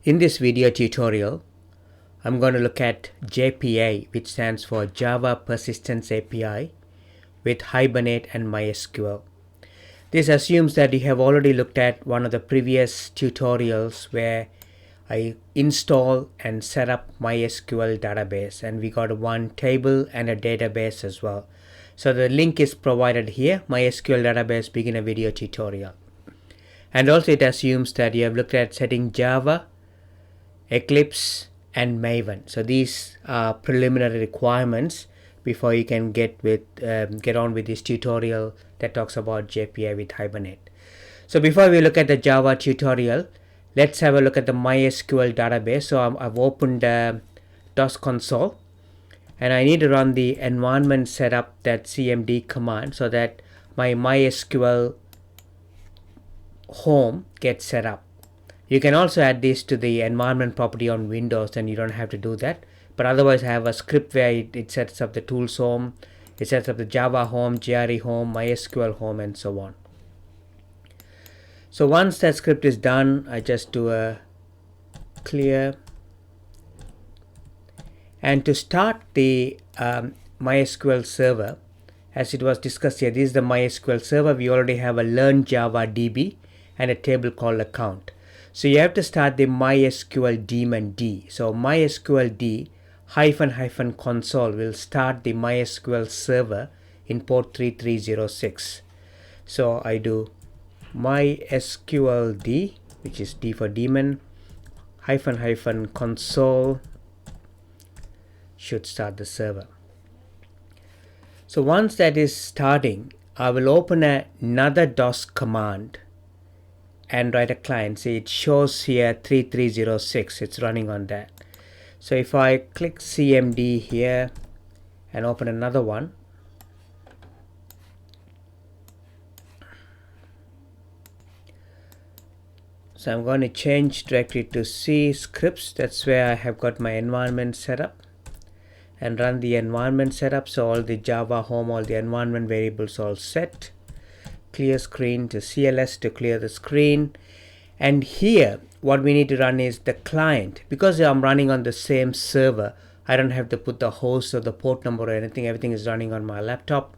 In this video tutorial, I'm going to look at JPA, which stands for Java Persistence API, with Hibernate and MySQL. This assumes that you have already looked at one of the previous tutorials where I install and set up MySQL database, and we got one table and a database as well. So the link is provided here, MySQL database beginner video tutorial. And also it assumes that you have looked at setting Java, Eclipse and Maven. So these are preliminary requirements before you can get on with this tutorial that talks about JPA with Hibernate. So before we look at the Java tutorial, let's have a look at the MySQL database. So I've opened DOS console and I need to run the environment setup, that cmd command, so that my MySQL home gets set up. You can also add this to the environment property on Windows, and you don't have to do that. But otherwise, I have a script where it sets up the tools home, it sets up the Java home, JRE home, MySQL home, and so on. So once that script is done, I just do a clear. And to start the MySQL server, as it was discussed here, this is the MySQL server. We already have a learn Java DB and a table called account. So you have to start the MySQL daemon D. So MySQL D -- console will start the MySQL server in port 3306. So I do MySQL D, which is D for daemon, -- console should start the server. So once that is starting, I will open another DOS command and write a client. See, it shows here 3306, it's running on that. So if I click cmd here and open another one, so I'm going to change directly to C scripts. That's where I have got my environment set up, and run the environment setup. So all the Java home, all the environment variables all set. Clear screen to CLS to clear the screen. And here what we need to run is the client. Because I'm running on the same server, I don't have to put the host or the port number or anything. Everything is running on my laptop.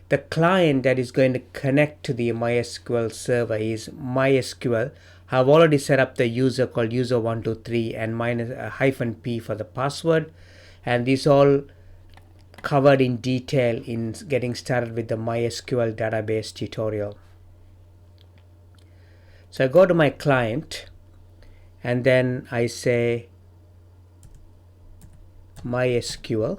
The client that is going to connect to the MySQL server is MySQL. I've already set up the user called user123 and -p for the password, and these all covered in detail in getting started with the MySQL database tutorial. So I go to my client and then I say MySQL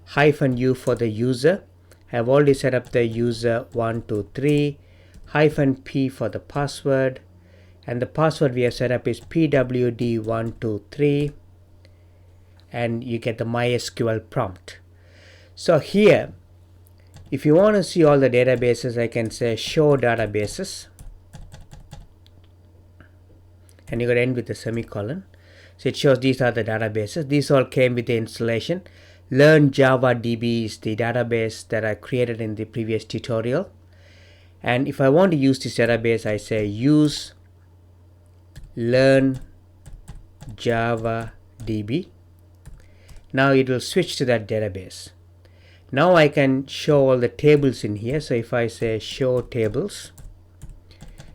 -u for the user. I've already set up the user123 -p for the password, and the password we have set up is pwd123, and you get the MySQL prompt. So here, if you want to see all the databases, I can say show databases, and you got to end with a semicolon. So it shows these are the databases. These all came with the installation. Learn Java DB is the database that I created in the previous tutorial. And if I want to use this database, I say use learn Java DB. Now it will switch to that database. Now I can show all the tables in here. So if I say show tables,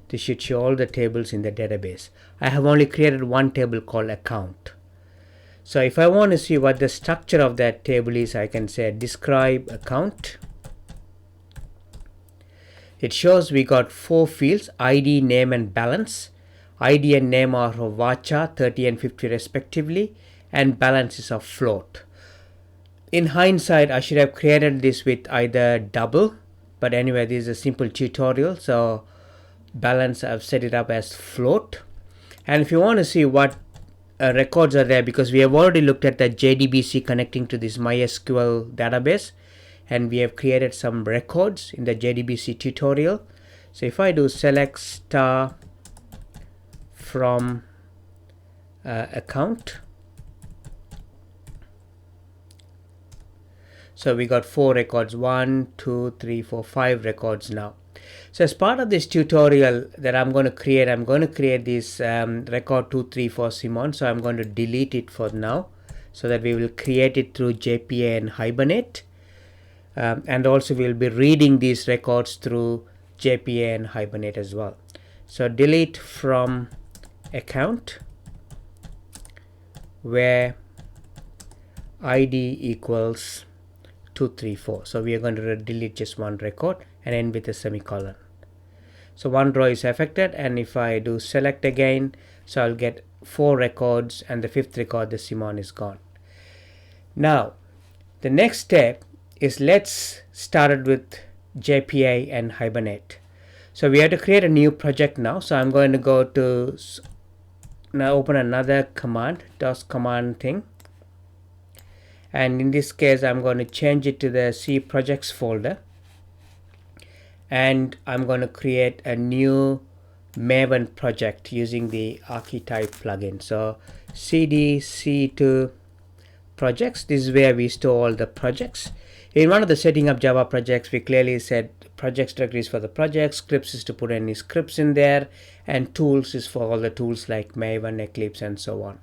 this should show all the tables in the database. I have only created one table called account. So if I want to see what the structure of that table is, I can say describe account. It shows we got 4 fields: ID, name and balance. ID and name are of varchar 30 and 50 respectively, and balance is of float. In hindsight, I should have created this with either double, but anyway, this is a simple tutorial. So balance, I've set it up as float. And if you want to see what records are there, because we have already looked at the JDBC connecting to this MySQL database, and we have created some records in the JDBC tutorial. So if I do select star from account, so we got 4 records, 1, 2, 3, 4, 5 records now. So as part of this tutorial that I'm going to create this record 234 Simon. So I'm going to delete it for now, so that we will create it through JPA and Hibernate, and also we'll be reading these records through JPA and Hibernate as well. So delete from account where ID equals 234. So we are going to delete just one record and end with a semicolon. So one row is affected, and if I do select again, so I'll get 4 records, and the 5th record, the Simon, is gone. Now the next step is, let's start it with JPA and Hibernate. So we have to create a new project now. So I'm going to go to now open another command, DOS command thing, and in this case I'm going to change it to the C projects folder, and I'm going to create a new Maven project using the archetype plugin. So cd c2 projects, this is where we store all the projects. In one of the setting up Java projects, we clearly said projects directories for the project, scripts is to put any scripts in there, and tools is for all the tools like Maven, Eclipse, and so on.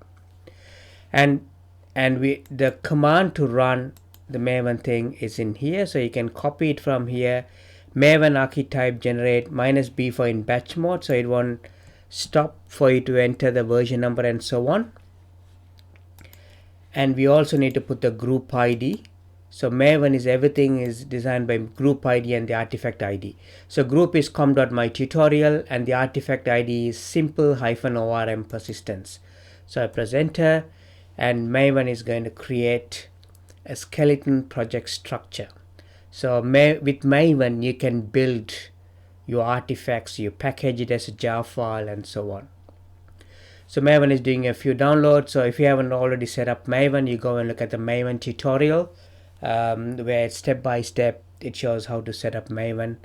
And the command to run the Maven thing is in here, so you can copy it from here. Maven archetype generate -b for in batch mode, so it won't stop for you to enter the version number and so on. And we also need to put the group ID. So Maven is everything is designed by group ID and the artifact ID. So group is com.mytutorial, and the artifact ID is simple-orm persistence. So I press enter, and Maven is going to create a skeleton project structure. So with Maven you can build your artifacts, you package it as a jar file, and so on. So Maven is doing a few downloads. So if you haven't already set up Maven, you go and look at the Maven tutorial, where step by step it shows how to set up Maven.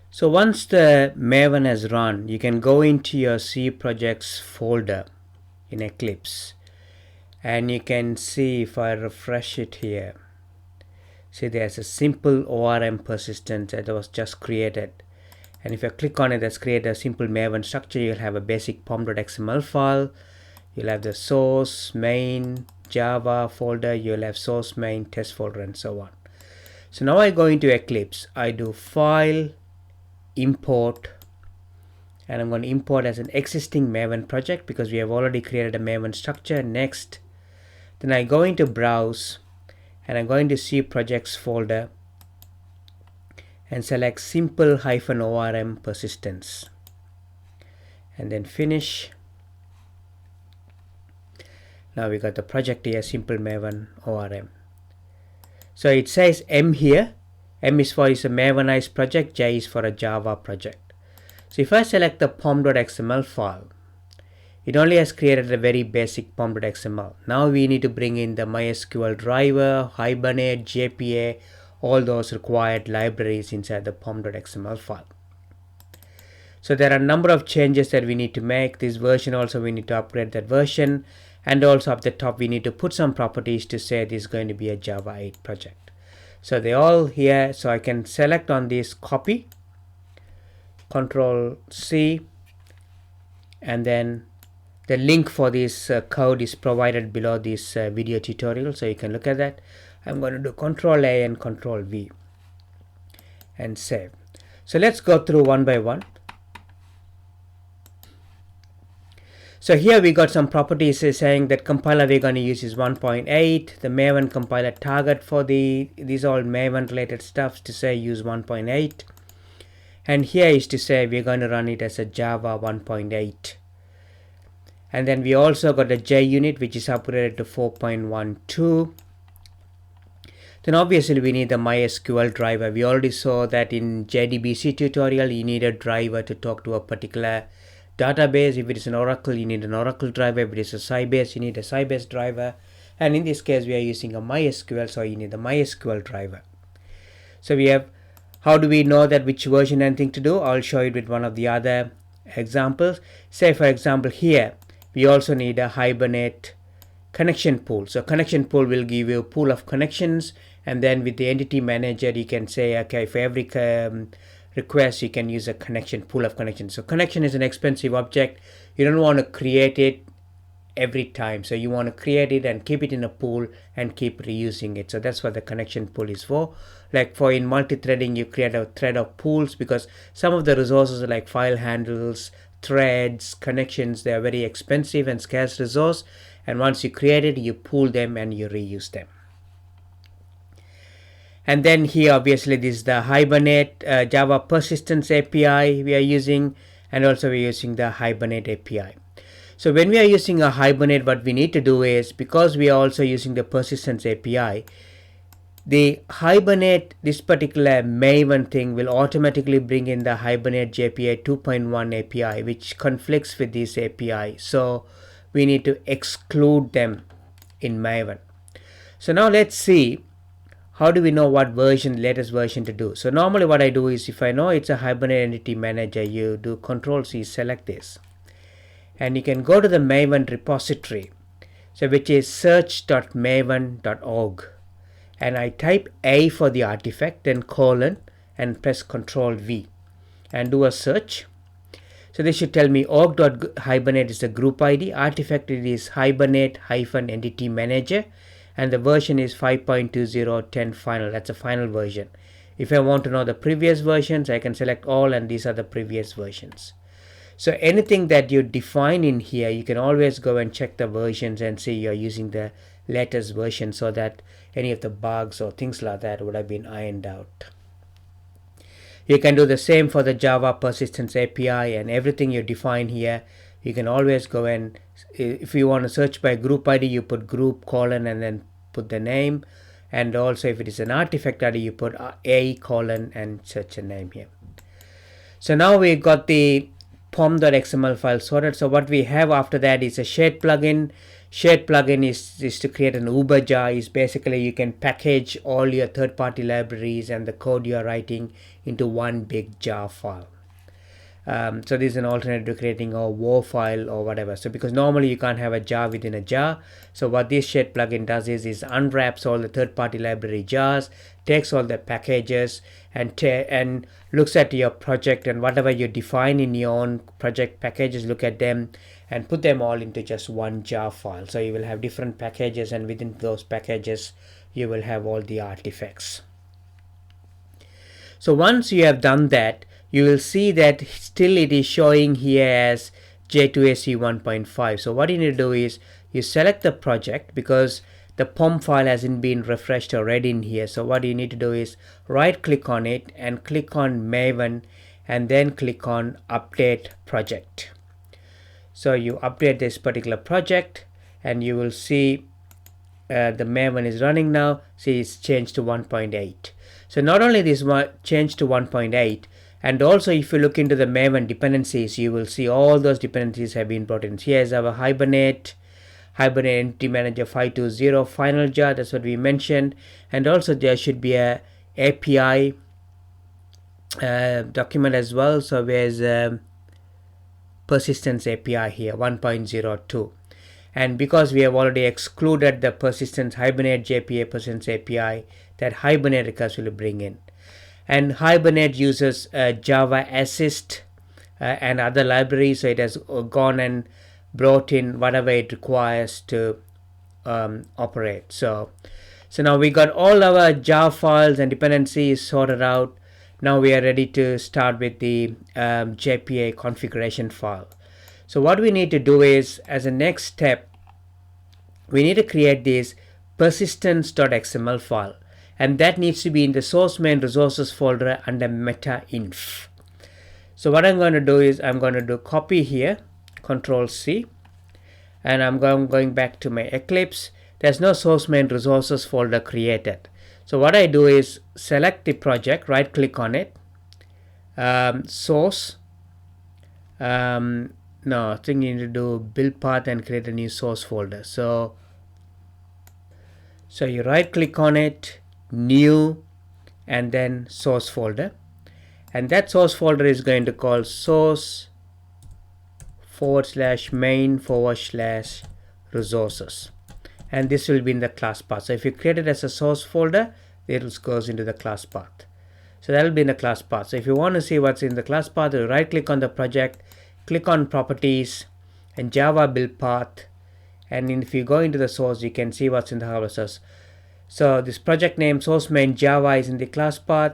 So once the Maven has run, you can go into your C projects folder in Eclipse, and you can see, if I refresh it here, see there's a simple ORM persistence that was just created. And if I click on it, that's create a simple Maven structure. You'll have a basic pom.xml file, you'll have the source, main, Java folder, you'll have source, main, test folder, and so on. So now I go into Eclipse, I do file, import, and I'm going to import as an existing Maven project because we have already created a Maven structure. Next, then I go into browse, and I'm going to C projects folder and select simple-orm persistence, and then finish. Now we got the project here, simple Maven ORM. So it says M here. M is for a Mavenized project, J is for a Java project. So if I select the pom.xml file, it only has created a very basic pom.xml. Now we need to bring in the MySQL driver, Hibernate, JPA, all those required libraries inside the pom.xml file. So there are a number of changes that we need to make. This version also we need to upgrade that version, and also up the top we need to put some properties to say this is going to be a Java 8 project. So they're all here, so I can select on this copy, Control C, and then the link for this code is provided below this video tutorial, so you can look at that. I'm going to do Control A and Control V and save. So let's go through one by one. So here we got some properties saying that compiler we're going to use is 1.8. The Maven compiler target for these all Maven related stuff to say use 1.8. And here is to say we're going to run it as a Java 1.8. And then we also got a JUnit which is upgraded to 4.12. Then obviously we need the MySQL driver. We already saw that in JDBC tutorial you need a driver to talk to a particular database. If it is an Oracle, you need an Oracle driver. If it is a Sybase, you need a Sybase driver. And in this case we are using a MySQL, so you need the MySQL driver. So we have, how do we know that which version and thing to do? I'll show you with one of the other examples. Say for example here we also need a Hibernate connection pool. So connection pool will give you a pool of connections, And then with the entity manager, you can say, okay, for every request, you can use a connection, pool of connections. So connection is an expensive object. You don't want to create it every time. So you want to create it and keep it in a pool and keep reusing it. So that's what the connection pool is for. Like for in multi-threading, you create a thread of pools, because some of the resources like file handles, threads, connections, they are very expensive and scarce resource. And once you create it, you pool them and you reuse them. And then here, obviously, this is the Hibernate Java Persistence API we are using, and also we're using the Hibernate API. So when we are using a Hibernate, what we need to do is, because we are also using the Persistence API, the Hibernate, this particular Maven thing will automatically bring in the Hibernate JPA 2.1 API, which conflicts with this API. So we need to exclude them in Maven. So now let's see, how do we know what version, latest version to do? So normally what I do is, if I know it's a Hibernate Entity Manager, you do Control-C, select this. And you can go to the Maven repository, so which is search.maven.org. And I type A for the artifact, then colon, and press Control-V. And do a search. So this should tell me org.hibernate is the group ID. Artifact it is hibernate-entity manager. And the version is 5.2010 final. That's a final version. If I want to know the previous versions, I can select all, and these are the previous versions. So anything that you define in here, you can always go and check the versions and see you're using the latest version, so that any of the bugs or things like that would have been ironed out. You can do the same for the Java Persistence API, and everything you define here, you can always go and, if you want to search by group ID, you put group colon and then put the name. And also if it is an artifact ID, you put A colon and search a name here. So now we got the pom.xml file sorted. So what we have after that is a shared plugin. Shared plugin is to create an Uber jar. Is basically you can package all your third-party libraries and the code you are writing into one big jar file. So this is an alternative to creating a WAR file or whatever. So because normally you can't have a jar within a jar. So what this shared plugin does is unwraps all the third-party library jars, takes all the packages, and looks at your project, and whatever you define in your own project packages, look at them and put them all into just one jar file. So you will have different packages, and within those packages you will have all the artifacts. So once you have done that, you will see that still it is showing here as J2AC 1.5. So what you need to do is you select the project, because the POM file hasn't been refreshed or read in here. So what you need to do is right click on it and click on Maven, and then click on update project. So you update this particular project, and you will see the Maven is running now. See, it's changed to 1.8. So not only this one changed to 1.8, and also if you look into the Maven dependencies, you will see all those dependencies have been brought in. Here's our Hibernate Entity Manager 520 final jar, that's what we mentioned. And also there should be a API document as well. So there's Persistence API here 1.02. And because we have already excluded the Persistence Hibernate JPA Persistence API, that Hibernate request will bring in. And Hibernate uses Java Assist and other libraries, so it has gone and brought in whatever it requires to operate. So now we got all our jar files and dependencies sorted out. Now we are ready to start with the JPA configuration file. So what we need to do is, as a next step, we need to create this persistence.xml file. And that needs to be in the source main resources folder under meta-inf. So what I'm going to do is I'm going to do copy here, Control-C, and I'm going back to my Eclipse. There's no source main resources folder created. So what I do is select the project, right click on it, source, no, I think you need to do build path and create a new source folder. So you right click on it, new, and then source folder, and that source folder is going to call source/main/resources, and this will be in the class path. So if you create it as a source folder, it goes into the class path. So that will be in the class path. So if you want to see what's in the class path, you right click on the project, click on properties and Java build path, and if you go into the source you can see what's in the Java source. So this project name source main Java is in the class path,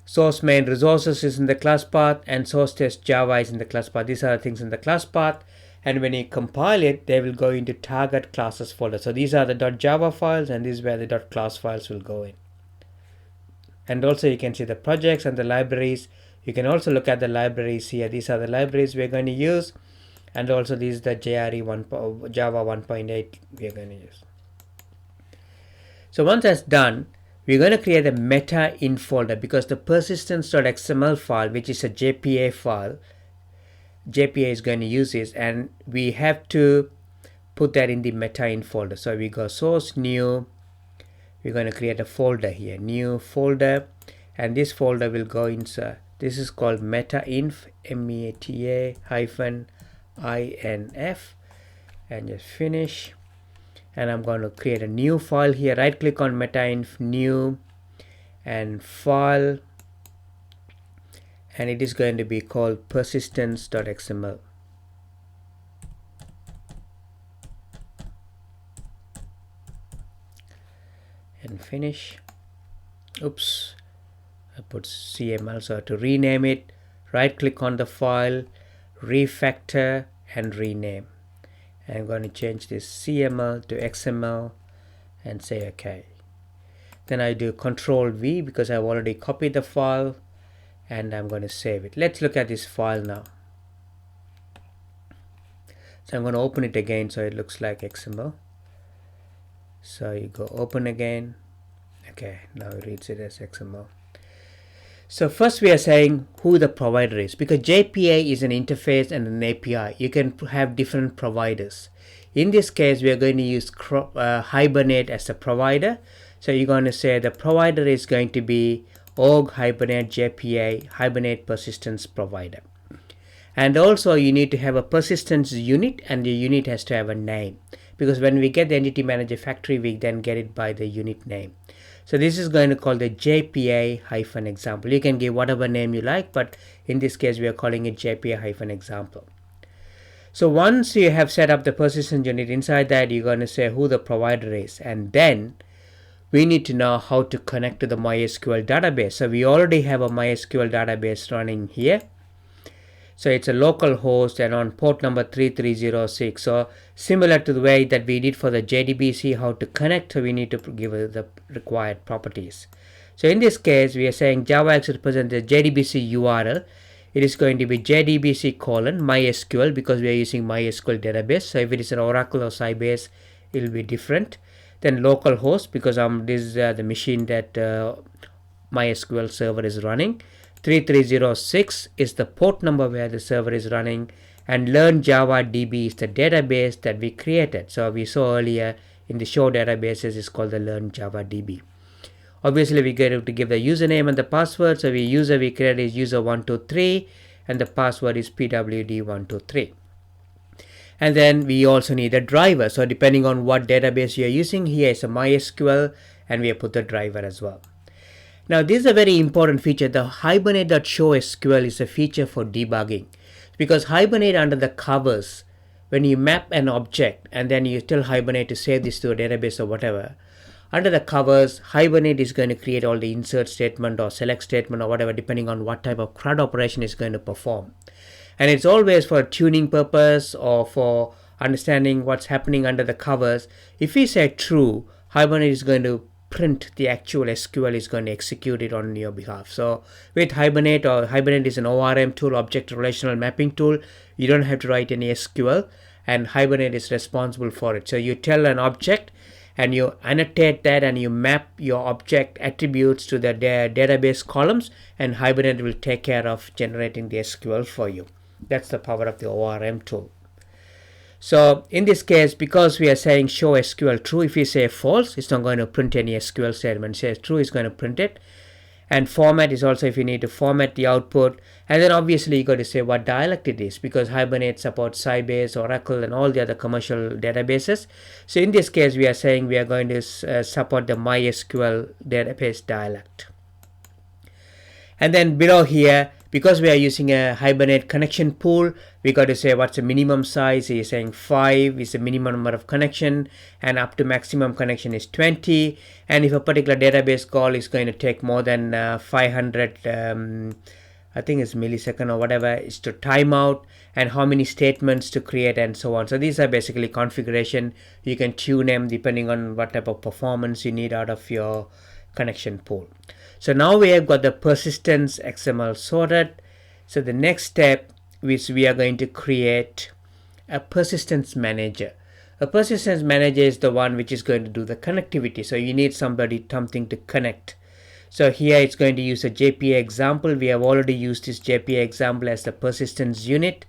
source main resources is in the class path, and source test Java is in the class path. These are the things in the class path, and when you compile it they will go into target classes folder. So these are the .java files and this is where the .class files will go in. And also you can see the projects and the libraries. You can also look at the libraries here. These are the libraries we're going to use, and also this is the Java 1.8 we're going to use. So once that's done, we're going to create a meta in folder, because the persistence.xml file, which is a JPA file, JPA is going to use this, and we have to put that in the meta in folder. So we go source new, we're going to create a folder here, new folder, and this folder will go inside. This is called meta-inf, meta-inf, and just finish. And I'm going to create a new file here. Right click on meta-inf, new, and file, and it is going to be called persistence.xml. And finish. Oops, I put CML, so to rename it, right click on the file, refactor, and rename. I'm going to change this CML to XML and say OK. Then I do Control V because I've already copied the file, and I'm going to save it. Let's look at this file now. So I'm going to open it again so it looks like XML. So you go open again. Okay, now it reads it as XML. So first we are saying who the provider is, because JPA is an interface and an API. You can have different providers. In this case we are going to use Hibernate as a provider. So you're going to say the provider is going to be org Hibernate JPA, Hibernate persistence provider. And also you need to have a persistence unit, and the unit has to have a name, because when we get the entity manager factory we then get it by the unit name. So this is going to call the JPA-example. You can give whatever name you like, but in this case we are calling it JPA-example. So once you have set up the persistence unit, inside that you're going to say who the provider is, and then we need to know how to connect to the MySQL database. So we already have a MySQL database running here. So it's a local host and on port number 3306. So similar to the way that we did for the JDBC, how to connect, so we need to give it the required properties. So in this case, we are saying JavaX represents the JDBC URL. It is going to be JDBC:MySQL, because we are using MySQL database. So if it is an Oracle or Sybase, it will be different. Then local host, because this is the machine that MySQL server is running. 3306 is the port number where the server is running, and learn Java DB is the database that we created. So we saw earlier in the show databases is called the learn Java DB. Obviously we get to give the username and the password. So we created is user123 and the password is pwd123. And then we also need a driver. So depending on what database you are using, here is a MySQL, and we have put the driver as well. Now this is a very important feature. The hibernate.showSQL is a feature for debugging, because Hibernate under the covers, when you map an object and then you tell Hibernate to save this to a database or whatever, under the covers Hibernate is going to create all the insert statement or select statement or whatever, depending on what type of CRUD operation is going to perform. And it's always for tuning purpose or for understanding what's happening under the covers. If we say true, Hibernate is going to print the actual SQL, is going to execute it on your behalf. So with Hibernate, or Hibernate is an ORM tool, object relational mapping tool, you don't have to write any SQL, and Hibernate is responsible for it. So you tell an object and you annotate that and you map your object attributes to the database columns, and Hibernate will take care of generating the SQL for you. That's the power of the ORM tool. So in this case, because we are saying show SQL true, if we say false, it's not going to print any SQL statement. It says true, it's going to print it. And format is also if you need to format the output. And then obviously you got to say what dialect it is, because Hibernate supports Sybase, Oracle, and all the other commercial databases. So in this case we are saying we are going to support the MySQL database dialect. And then below here, because we are using a Hibernate connection pool, we got to say what's the minimum size. He's saying 5 is the minimum number of connection, and up to maximum connection is 20. And if a particular database call is going to take more than 500 I think it's millisecond or whatever, is to timeout, and how many statements to create, and so on. So these are basically configuration. You can tune them depending on what type of performance you need out of your connection pool. So now we have got the persistence XML sorted. So the next step is we are going to create a persistence manager. A persistence manager is the one which is going to do the connectivity. So you need something to connect. So here it's going to use a JPA example. We have already used this JPA example as the persistence unit.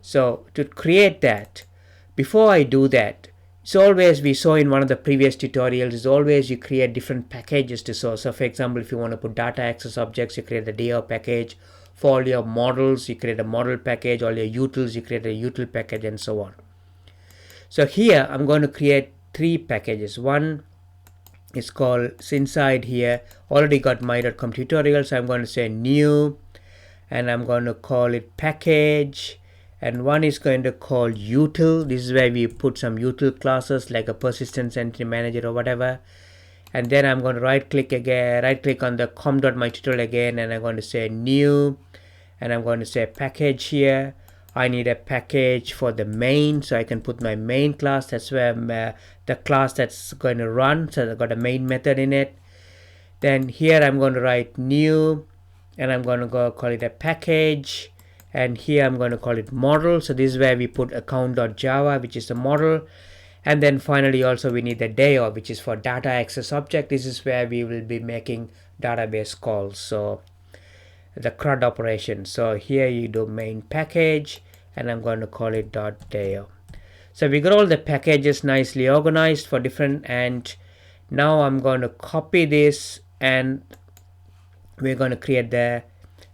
So to create that, before I do that, it's always, we saw in one of the previous tutorials, is always you create different packages to source. So for example, if you want to put data access objects, you create the DAO package. For all your models, you create a model package. All your utils, you create a util package, and so on. So here I'm going to create 3 packages. One is called, inside here already got my.com tutorial, so I'm going to say new, and I'm going to call it package. And one is going to call util. This is where we put some util classes like a persistence entity manager or whatever. And then I'm going to right click on the com.mytutorial again, and I'm going to say new, and I'm going to say package here. I need a package for the main, so I can put my main class. That's where the class that's going to run. So I've got a main method in it. Then here I'm going to write new, and I'm going to go call it a package. And here I'm going to call it model. So this is where we put account.java, which is the model. And then finally also we need the DAO, which is for data access object. This is where we will be making database calls, so the CRUD operation. So here you do main package, and I'm going to call it .dao. So we got all the packages nicely organized for different, and now I'm going to copy this, and we're going to create the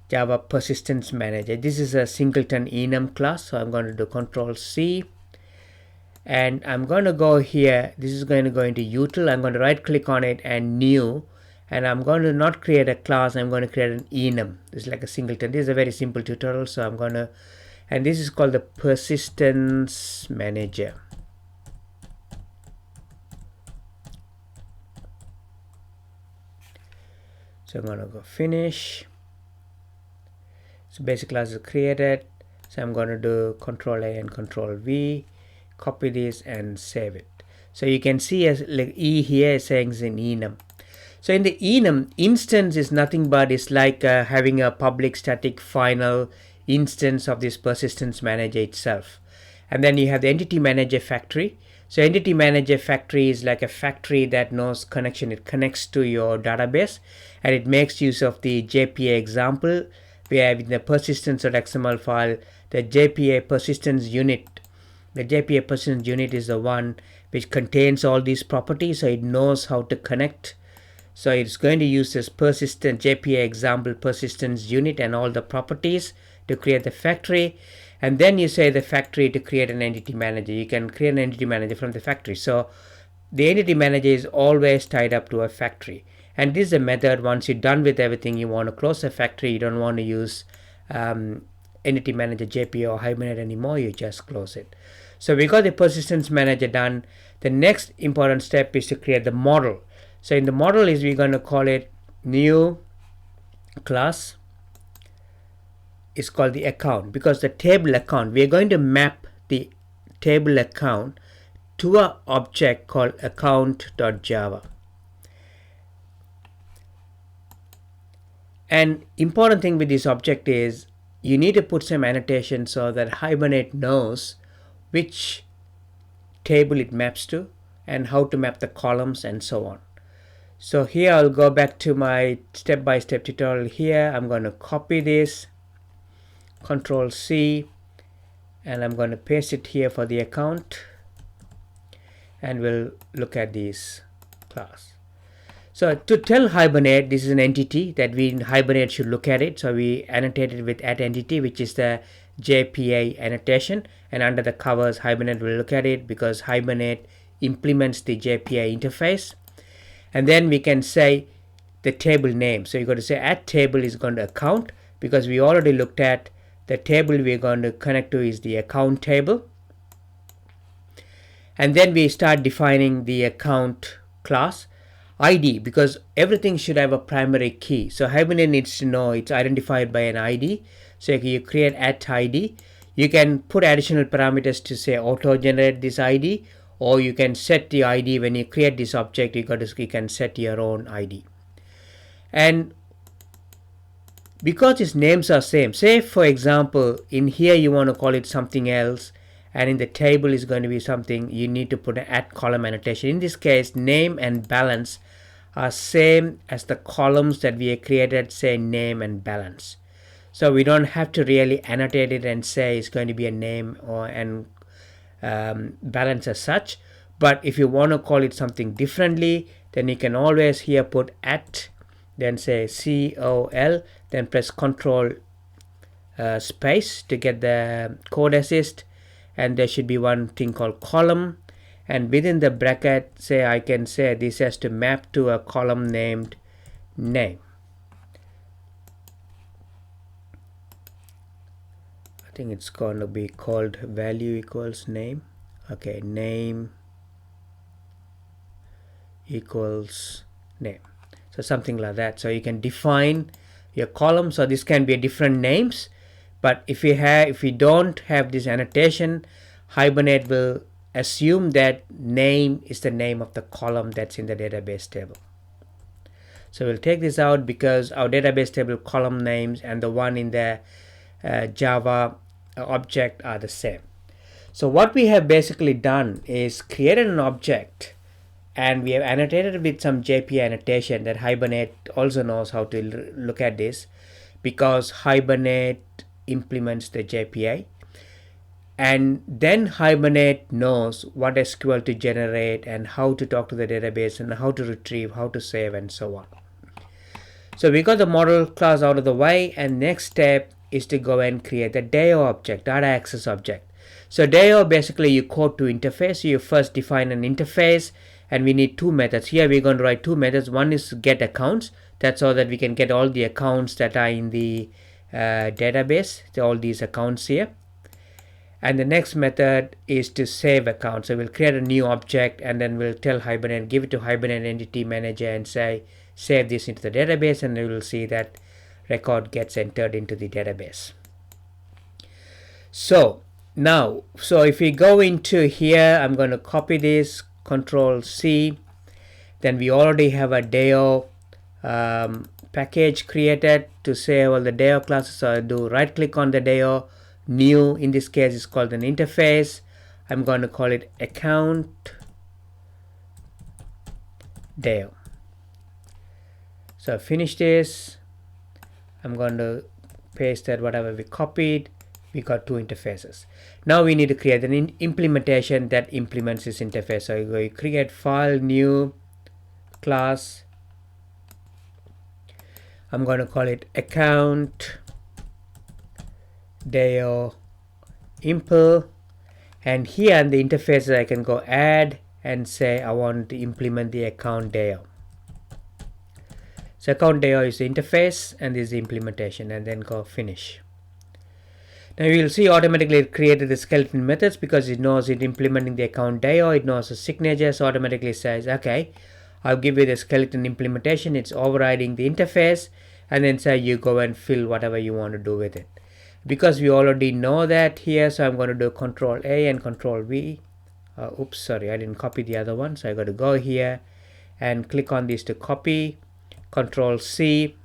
Java persistence manager. This is a singleton enum class, so I'm going to do Control C, and I'm going to go here. This is going to go into util. I'm going to right click on it and new, and I'm going to not create a class, I'm going to create an enum. This is like a singleton. This is a very simple tutorial, so I'm going to, and this is called the persistence manager. So I'm going to go finish. So basic class is created. So I'm going to do Control A and Control V, copy this and save it. So you can see as like E here is saying it's an enum. So in the enum, instance is nothing but it's like having a public static final instance of this persistence manager itself. And then you have the entity manager factory. So entity manager factory is like a factory that knows connection. It connects to your database, and it makes use of the JPA example. We have in the persistence.xml file the JPA persistence unit. The JPA persistence unit is the one which contains all these properties, so it knows how to connect. So it's going to use this persistent JPA example persistence unit and all the properties to create the factory. And then you say the factory to create an entity manager. You can create an entity manager from the factory. So the entity manager is always tied up to a factory. And this is a method, once you're done with everything, you want to close the factory. You don't want to use entity manager JPA or Hibernate anymore. You just close it. So we got the persistence manager done. The next important step is to create the model. So in the model is we're going to call it new class. It's called the account, because the table account, we're going to map the table account to an object called account.java. And important thing with this object is you need to put some annotation so that Hibernate knows which table it maps to and how to map the columns and so on. So here I'll go back to my step-by-step tutorial here. I'm going to copy this, Control C, and I'm going to paste it here for the account, and we'll look at this class. So to tell hibernate, this is an entity that we in hibernate should look at it. So we annotated with @entity, which is the JPA annotation, and under the covers hibernate will look at it because hibernate implements the JPA interface. And then we can say the table name. So you're going to say @table is going to account, because we already looked at the table we're going to connect to is the account table. And then we start defining the account class. ID, because everything should have a primary key. So Hibernate needs to know it's identified by an ID. So you create @ID. You can put additional parameters to say auto generate this ID, or you can set the ID when you create this object. You can set your own ID. And because its names are same, say for example in here you want to call it something else, and in the table is going to be something, you need to put an @column annotation. In this case, name and balance are same as the columns that we have created, say name and balance. So we don't have to really annotate it and say it's going to be a name or balance as such. But if you want to call it something differently, then you can always here put then say COL, then press Control space to get the code assist, and there should be one thing called column, and within the bracket, say I can say this has to map to a column named name. I think it's going to be called value equals name. Okay, name equals name. So something like that. So you can define your column. So this can be different names, but if we don't have this annotation, Hibernate will assume that name is the name of the column that's in the database table. So we'll take this out because our database table column names and the one in the Java object are the same. So what we have basically done is created an object, and we have annotated with some JPA annotation that Hibernate also knows how to look at this, because Hibernate implements the JPA. And then Hibernate knows what SQL to generate and how to talk to the database and how to retrieve, how to save, and so on. So we got the model class out of the way, and next step is to go and create the DAO object, data access object. So DAO, basically you code to interface. So you first define an interface, and we need two methods. Here we're going to write two methods. One is get accounts. That's so that we can get all the accounts that are in the database, all these accounts here. And the next method is to save account. So we'll create a new object, and then we'll tell Hibernate, give it to Hibernate Entity Manager and say save this into the database, and we will see that record gets entered into the database. So now, if we go into here, I'm going to copy this, Control C. Then we already have a DAO package created to save all the DAO classes. So I do right click on the DAO. New, in this case, is called an interface. I'm going to call it account DAO. So finish this. I'm going to paste that whatever we copied. We got two interfaces. Now we need to create an implementation that implements this interface. So you create file, new class. I'm going to call it account DAO impl, and here in the interfaces I can go add and say I want to implement the account DAO. So account DAO is the interface and this is the implementation, and then go finish. Now you will see automatically it created the skeleton methods because it knows it implementing the account DAO. It knows the signature, so automatically says okay, I'll give you the skeleton implementation. It's overriding the interface, and then say you go and fill whatever you want to do with it. Because we already know that here, so I'm going to do Control A and Control V. Oops, sorry, I didn't copy the other one. So I got to go here and click on this to copy, Control C,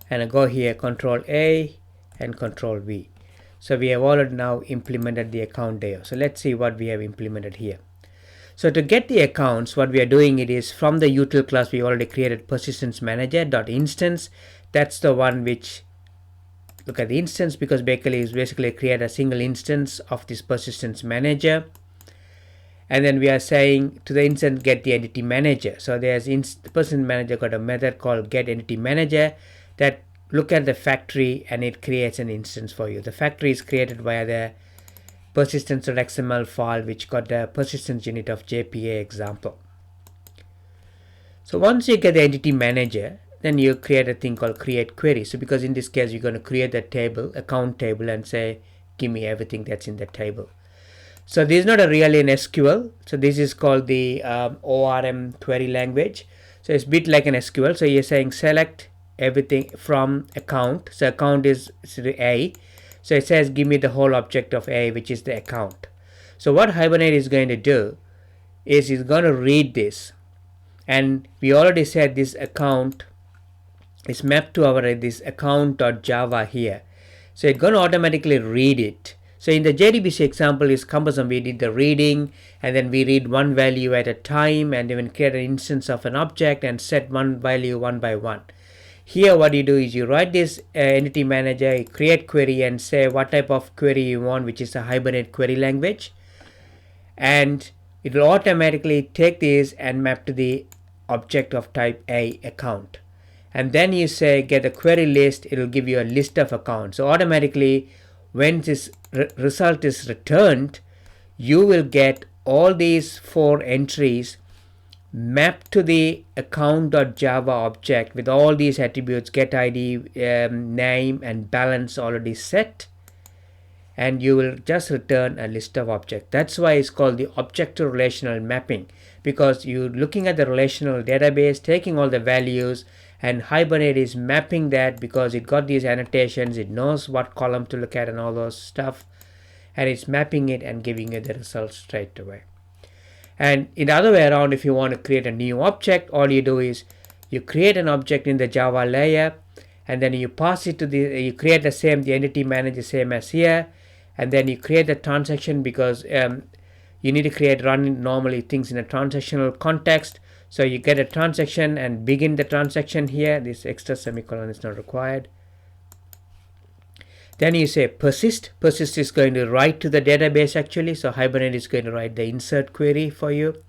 and I go here, Control A and Control V. So we have already now implemented the account DAO. So let's see what we have implemented here. So to get the accounts, what we are doing it is from the util class we already created persistence manager.instance. That's the one which look at the instance, because basically create a single instance of this persistence manager. and then we are saying to the instance get the entity manager. So there's the person manager got a method called get entity manager that look at the factory and it creates an instance for you. The factory is created via the persistence.xml file which got the persistence unit of JPA example. So once you get the entity manager, then you create a thing called create query. So because in this case you're going to create a table, account table, and say give me everything that's in the table. So this is not a really an SQL. So this is called the ORM query language. So it's a bit like an SQL. So you're saying select everything from account. So account is A. So it says give me the whole object of A, which is the account. So what Hibernate is going to do is it's going to read this. And we already said this account is mapped to our this account.java here. So it's going to automatically read it. So in the JDBC example is cumbersome. We did the reading and then we read one value at a time and then create an instance of an object and set one value one by one. Here what you do is you write this entity manager, you create query and say what type of query you want, which is a Hibernate query language, and it will automatically take this and map to the object of type A account. And then you say get a query list, it will give you a list of accounts. So automatically when this result is returned, you will get all these 4 entries mapped to the account.java object with all these attributes, get ID, name and balance already set, and you will just return a list of objects. That's why it's called the object to relational mapping, because you're looking at the relational database, taking all the values, and Hibernate is mapping that because it got these annotations, it knows what column to look at and all those stuff, and it's mapping it and giving you the results straight away. And in the other way around, if you want to create a new object, all you do is you create an object in the Java layer and then you pass it to you create the entity manager same as here, and then you create the transaction because you need to run normally things in a transactional context. So you get a transaction and begin the transaction here. This extra semicolon is not required. Then you say persist. Persist is going to write to the database actually. So Hibernate is going to write the insert query for you.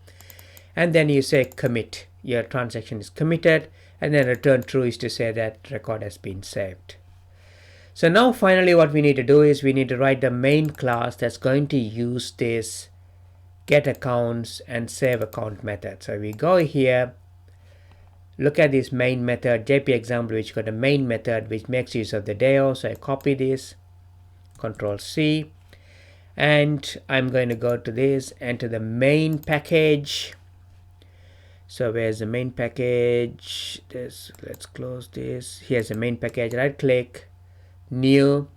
And then you say commit. Your transaction is committed. And then return true is to say that record has been saved. So now finally what we need to do is we need to write the main class that's going to use this get accounts and save account method. So we go here, look at this main method, JP example, which got a main method which makes use of the DAO. So I copy this, Control C, and I'm going to go to this, enter the main package. So where's the main package? Let's close this. Here's the main package. Right click, new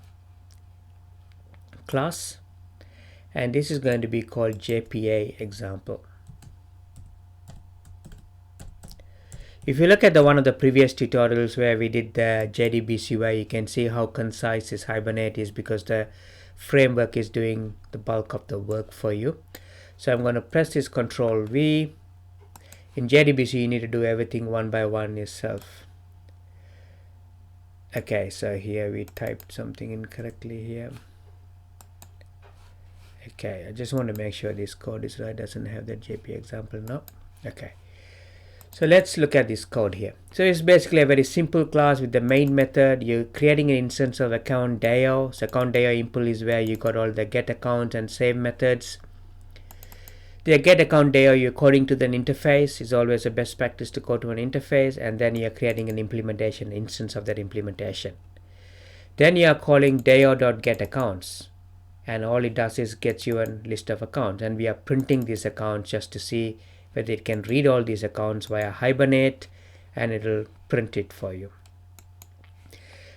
class, and this is going to be called JPA example. If you look at one of the previous tutorials where we did the JDBC UI, you can see how concise this Hibernate is because the framework is doing the bulk of the work for you. So I'm going to press this Control V. In JDBC you need to do everything one by one yourself. Okay, so here we typed something incorrectly here. Okay, I just want to make sure this code is right, doesn't have the JP example now. Okay, so let's look at this code here. So it's basically a very simple class with the main method. You're creating an instance of account DAO. So account DAO impl is where you got all the get accounts and save methods. The get account DAO, you're coding to the interface. Is always a best practice to code to an interface, and then you're creating an implementation instance of that implementation. Then you are calling DAO.getAccounts, and all it does is gets you a list of accounts, and we are printing these accounts just to see whether it can read all these accounts via Hibernate, and it will print it for you.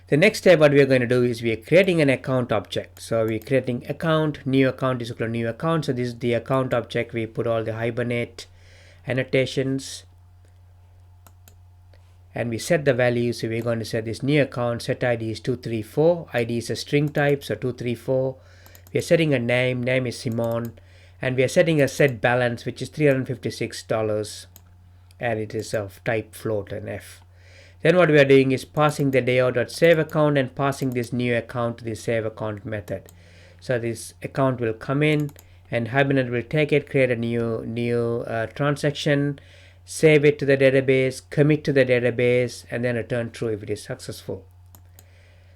The next step what we are going to do is we are creating an account object. So we're creating account, new account is equal to new account. So this is the account object. We put all the Hibernate annotations and we set the value. So we're going to set this new account, set ID is 234, ID is a string type, so 234. We are setting a name is Simon, and we are setting a set balance which is $356, and it is of type float and F. Then what we are doing is passing the DAO.save account and passing this new account to the save account method. So this account will come in and Hibernate will take it, create a new transaction, save it to the database, commit to the database, and then return true if it is successful.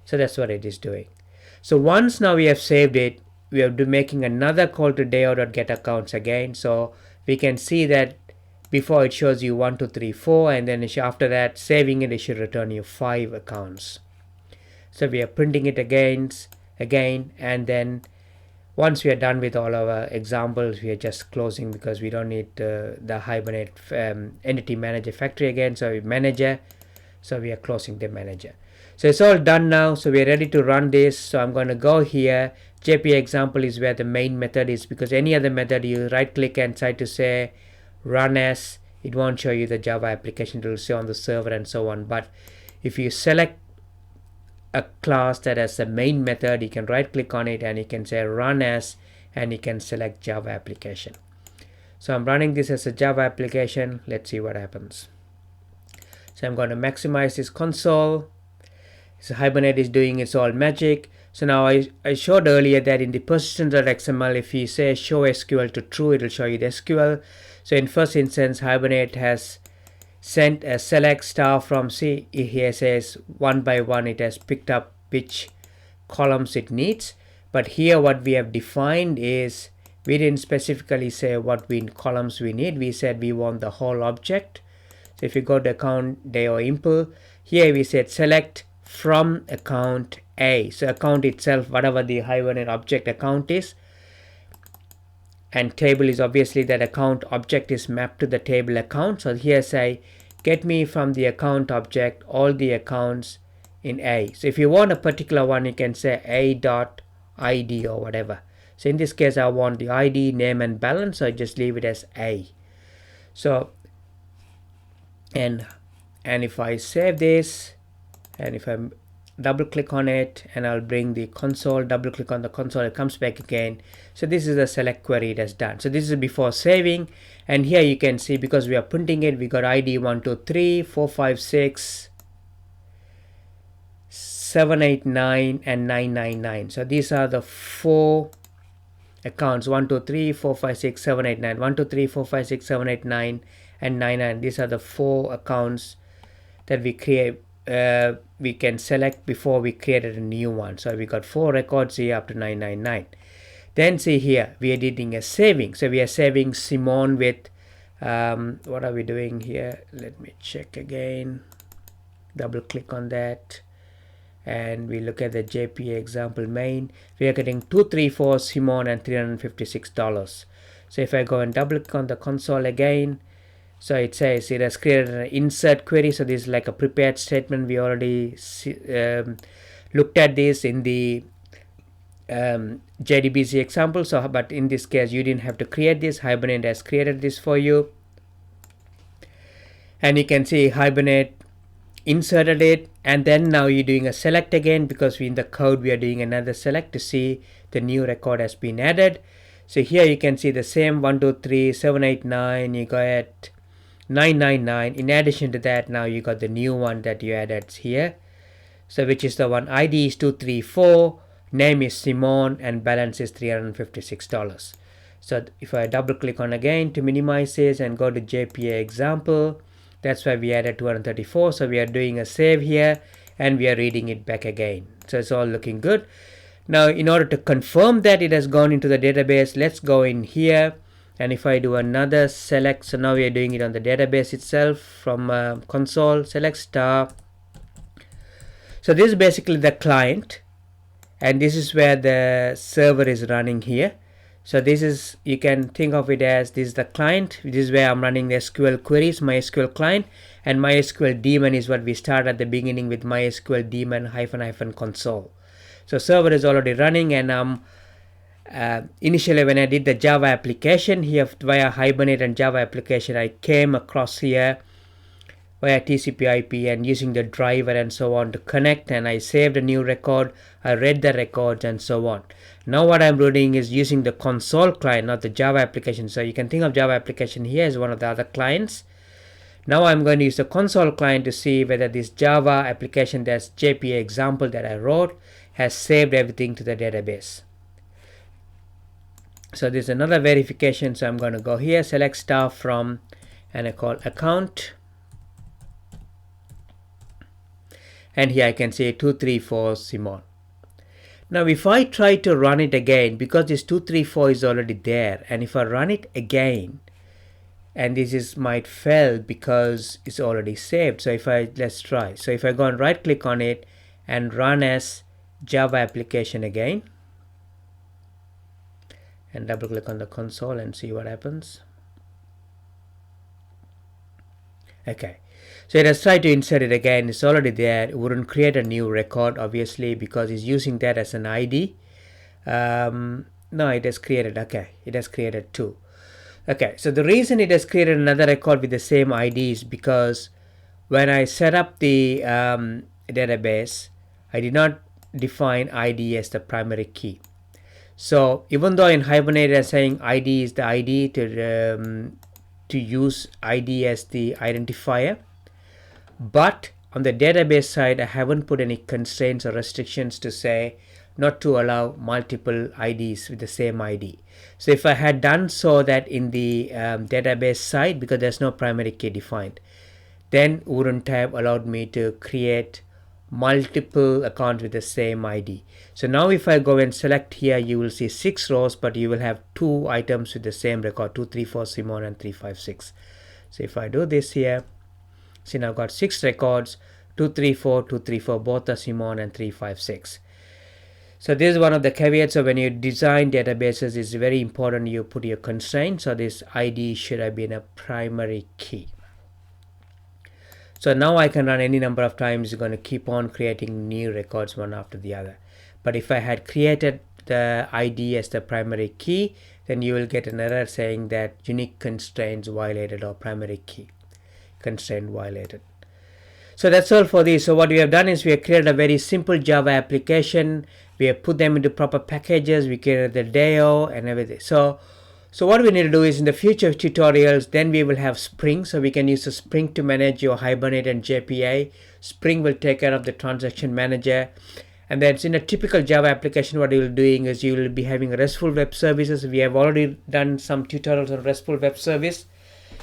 So that's what it is doing. So once now we have saved it, we are making another call to dao.getAccounts again. So we can see that before it shows you 1, 2, 3, 4, and then after that saving it, it should return you 5 accounts. So we are printing it again, and then once we are done with all our examples, we are just closing because we don't need the Hibernate entity manager factory again. So manager, so we are closing the manager. So it's all done now. So we are ready to run this. So I'm going to go here. JPA example is where the main method is, because any other method you right click and try to say run as, it won't show you the Java application. It will say on the server and so on. But if you select a class that has a main method, you can right click on it and you can say run as, and you can select Java application. So I'm running this as a Java application. Let's see what happens. So I'm going to maximize this console. So Hibernate is doing its all magic. So now I showed earlier that in the persistence.xml, if you say show SQL to true, it will show you the SQL. So in first instance, Hibernate has sent a select star from C. Here says one by one it has picked up which columns it needs. But here what we have defined is, we didn't specifically say what columns we need. We said we want the whole object. So if you go to account dao impl, here we said select from account A. So account itself, whatever the Hibernate object account is, and table is obviously that account object is mapped to the table account. So here say get me from the account object all the accounts in A. So if you want a particular one, you can say a.id or whatever. So in this case I want the ID, name and balance, so I just leave it as A. So and if I save this, and if I double click on it, and I'll bring the console, double click on the console, it comes back again. So this is the select query it has done. So this is before saving, and here you can see, because we are printing it, we got ID 1, 2, 3, 4, 5, 6, 7, 8, 9 and 999. So these are the 4 accounts, 1, 2, 3, 4, 5, 6, 7, 8, 9, 1, 2, 3, 4, 5, 6, 7, 8, 9 and 99. These are the 4 accounts that we create. We can select before we created a new one. So we got 4 records here up to 999. Then see here, we are doing a saving. So we are saving Simon with what are we doing here? Let me check again. Double click on that, and we look at the JPA example main. We are getting 234 Simon and $356. So if I go and double click on the console again, so it says it has created an insert query. So this is like a prepared statement. We already looked at this in the JDBC example. So but in this case you didn't have to create this. Hibernate has created this for you, and you can see Hibernate inserted it, and then now you're doing a select again, because in the code we are doing another select to see the new record has been added. So here you can see the same 1, 2, 3, 7, 8, 9. You got 999. In addition to that, now you got the new one that you added here. So which is the one ID is 234, name is Simon, and balance is $356. So if I double click on again to minimize this and go to JPA example, that's why we added 234. So we are doing a save here, and we are reading it back again. So it's all looking good. Now in order to confirm that it has gone into the database, let's go in here, and if I do another select, so now we are doing it on the database itself from console, select star. So this is basically the client, and this is where the server is running here. So this is, you can think of it as, this is the client. This is where I'm running the SQL queries, MySQL client, and MySQL daemon is what we start at the beginning with MySQL daemon -- console. So server is already running, and initially when I did the Java application here via Hibernate and Java application, I came across here via TCP/IP and using the driver and so on to connect, and I saved a new record. I read the records and so on. Now what I'm doing is using the console client, not the Java application. So you can think of Java application here as one of the other clients. Now I'm going to use the console client to see whether this Java application, that's JPA example that I wrote, has saved everything to the database. So there's another verification. So I'm going to go here, select star from, and I call account. And here I can say 234 Simon. Now if I try to run it again, because this 234 is already there, and if I run it again, and this might fail because it's already saved. So let's try. So if I go and right click on it and run as Java application again, and double click on the console and see what happens. Okay, so it has tried to insert it again. It's already there. It wouldn't create a new record, obviously, because it's using that as an ID. No, it has created. Okay, it has created two. Okay, so the reason it has created another record with the same ID is because when I set up the database, I did not define ID as the primary key. So even though in Hibernate I'm saying ID is the ID to use ID as the identifier, but on the database side I haven't put any constraints or restrictions to say not to allow multiple IDs with the same ID. So if I had done so that in the database side, because there's no primary key defined, then wouldn't have allowed me to create multiple accounts with the same ID. So now if I go and select here, you will see 6 rows, but you will have 2 items with the same record, 234 Simon and 356. So if I do this here, see now I've got 6 records, 234, both are Simon and 356. So this is one of the caveats. So when you design databases, it's very important you put your constraints. So this ID should have been a primary key. So now I can run any number of times. It's going to keep on creating new records one after the other. But if I had created the ID as the primary key, then you will get an error saying that unique constraints violated or primary key constraint violated. So that's all for this. So what we have done is we have created a very simple Java application. We have put them into proper packages. We created the DAO and everything. So what we need to do is in the future tutorials, then we will have Spring. So we can use the Spring to manage your Hibernate and JPA. Spring will take care of the transaction manager. And then in a typical Java application, what you will be doing is you will be having RESTful web services. We have already done some tutorials on RESTful web service.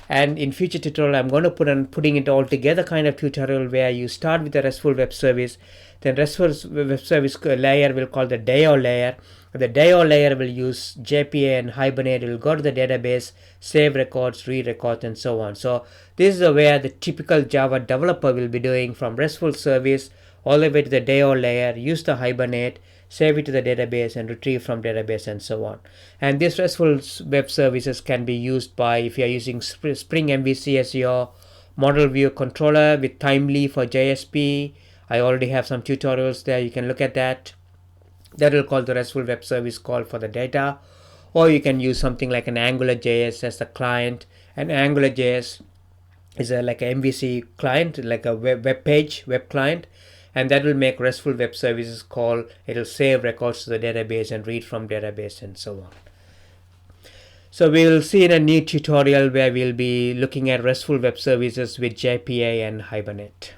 And in future tutorial, I'm going to putting it all together kind of tutorial where you start with the RESTful web service. Then RESTful web service layer will call the DAO layer. The DAO layer will use JPA and Hibernate. It will go to the database, save records, read records, and so on. So this is where the typical Java developer will be doing from RESTful service all the way to the DAO layer, use the Hibernate, save it to the database and retrieve from database and so on. And these RESTful web services can be used by, if you are using Spring MVC as your model view controller with Timely for JSP. I already have some tutorials there. You can look at that. That will call the RESTful web service call for the data. Or you can use something like an AngularJS as the client. And AngularJS is like an MVC client, like a web client. And that will make RESTful web services call. It will save records to the database and read from database and so on. So we will see in a new tutorial where we'll be looking at RESTful web services with JPA and Hibernate.